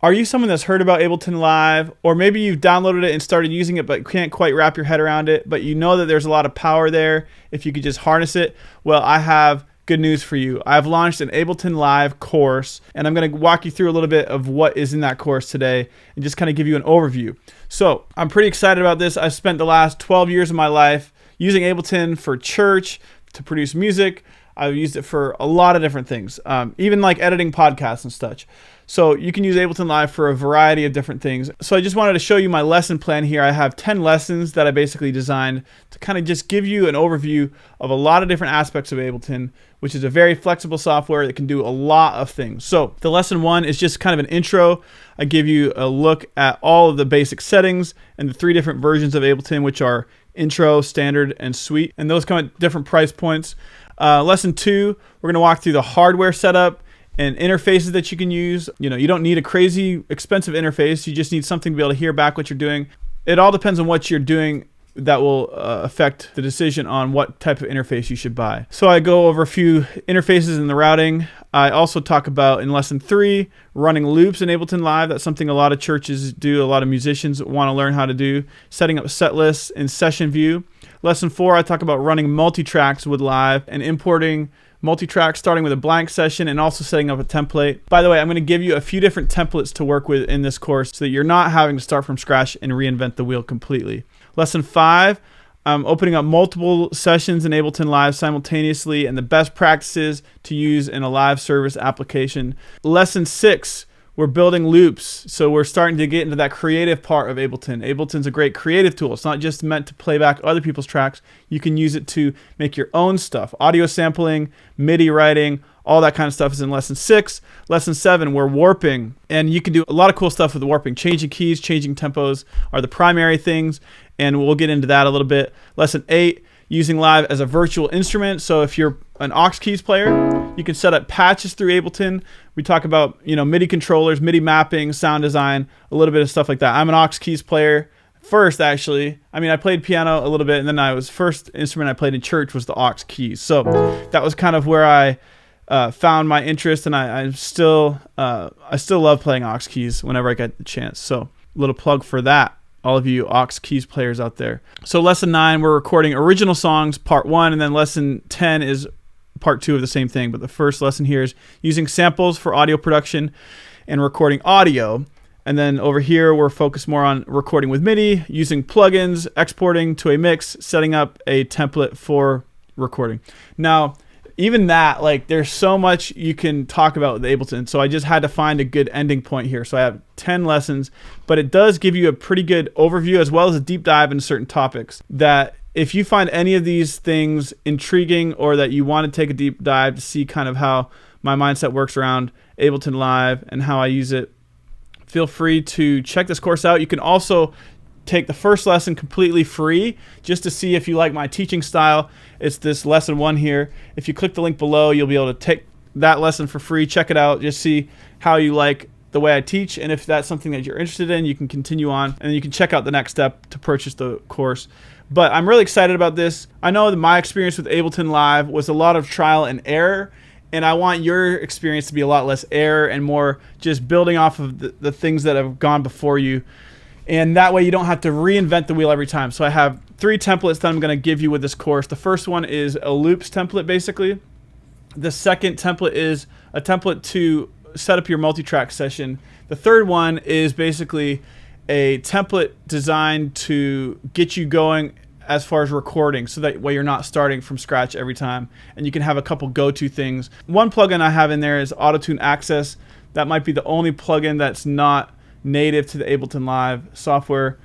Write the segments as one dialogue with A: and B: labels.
A: Are you someone that's heard about Ableton Live, or maybe you've downloaded it and started using it but can't quite wrap your head around it, but you know that there's a lot of power there if you could just harness it? Well, I have good news for you. I've launched an Ableton Live course, and I'm going to walk you through a little bit of what is in that course today and just kind of give you an overview. So I'm pretty excited about this. I've spent the last 12 years of my life using Ableton for church, to produce music. I've used it for a lot of different things, even like editing podcasts and such. So you can use Ableton Live for a variety of different things. So I just wanted to show you my lesson plan here. I have 10 lessons that I basically designed to kind of just give you an overview of a lot of different aspects of Ableton, which is a very flexible software that can do a lot of things. So the lesson 1 is just kind of an intro. I give you a look at all of the basic settings and the 3 different versions of Ableton, which are intro, standard, and suite. And those come at different price points. Lesson 2, we're going to walk through the hardware setup and interfaces that you can use. You don't need a crazy expensive interface. You just need something to be able to hear back what you're doing. It all depends on what you're doing that will affect the decision on what type of interface you should buy. So I go over a few interfaces in the routing. I also talk about, in lesson 3, running loops in Ableton Live. That's something a lot of churches do, a lot of musicians want to learn how to do. Setting up set lists in session view. Lesson 4, I talk about running multitracks with Live and importing multitracks, starting with a blank session and also setting up a template. By the way, I'm going to give you a few different templates to work with in this course so that you're not having to start from scratch and reinvent the wheel completely. Lesson 5, I'm opening up multiple sessions in Ableton Live simultaneously and the best practices to use in a live service application. Lesson 6, we're building loops. So we're starting to get into that creative part of Ableton. Ableton's a great creative tool. It's not just meant to play back other people's tracks. You can use it to make your own stuff. Audio sampling, MIDI writing, all that kind of stuff is in lesson 6. Lesson 7, we're warping. And you can do a lot of cool stuff with the warping. Changing keys, changing tempos are the primary things. And we'll get into that a little bit. Lesson 8, using Live as a virtual instrument. So if you're an aux keys player, you can set up patches through Ableton. We talk about MIDI controllers, MIDI mapping, sound design, a little bit of stuff like that. I'm an aux keys player first, actually. I played piano a little bit, and then first instrument I played in church was the aux keys. So that was kind of where I found my interest, and I still love playing aux keys whenever I get the chance. So a little plug for that, all of you aux keys players out there. So lesson 9, we're recording original songs, part 1, and then lesson 10 is part 2 of the same thing. But the first lesson here is using samples for audio production and recording audio. And then over here, we're focused more on recording with MIDI, using plugins, exporting to a mix, setting up a template for recording. Now, even that, there's so much you can talk about with Ableton. So I just had to find a good ending point here. So I have 10 lessons, but it does give you a pretty good overview as well as a deep dive into certain topics that if you find any of these things intriguing or that you want to take a deep dive to see kind of how my mindset works around Ableton Live and how I use it, feel free to check this course out. You can also take the first lesson completely free just to see if you like my teaching style. It's this lesson 1 here. If you click the link below, you'll be able to take that lesson for free. Check it out. Just see how you like the way I teach. And if that's something that you're interested in, you can continue on and you can check out the next step to purchase the course. But I'm really excited about this. I know that my experience with Ableton Live was a lot of trial and error, and I want your experience to be a lot less error and more just building off of the things that have gone before you. And that way you don't have to reinvent the wheel every time. So I have 3 templates that I'm going to give you with this course. The first one is a loops template, basically. The second template is a template to set up your multi-track session. The third one is basically a template designed to get you going as far as recording, so that way you're not starting from scratch every time, and you can have a couple go-to things. One plugin I have in there is Auto-Tune Access. That might be the only plugin that's not native to the Ableton Live software.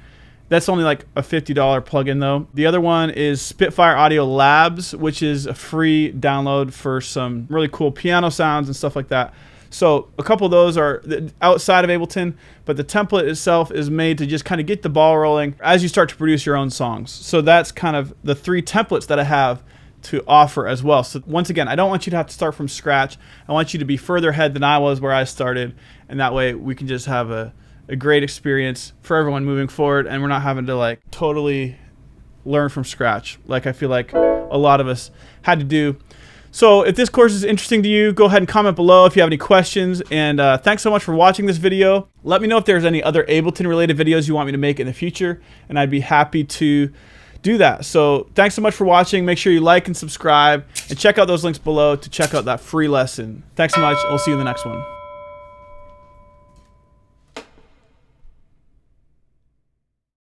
A: That's only like a $50 plugin though. The other one is Spitfire Audio Labs, which is a free download for some really cool piano sounds and stuff like that. So a couple of those are outside of Ableton, but the template itself is made to just kind of get the ball rolling as you start to produce your own songs. So that's kind of the 3 templates that I have to offer as well. So once again, I don't want you to have to start from scratch. I want you to be further ahead than I was where I started, and that way we can just have a great experience for everyone moving forward, and we're not having to totally learn from scratch like I feel like a lot of us had to do. So if this course is interesting to you, go ahead and comment below if you have any questions. And thanks so much for watching this video. Let me know if there's any other Ableton related videos you want me to make in the future, and I'd be happy to do that. So thanks so much for watching. Make sure you like and subscribe, and check out those links below to check out that free lesson. Thanks so much. I'll see you in the next one.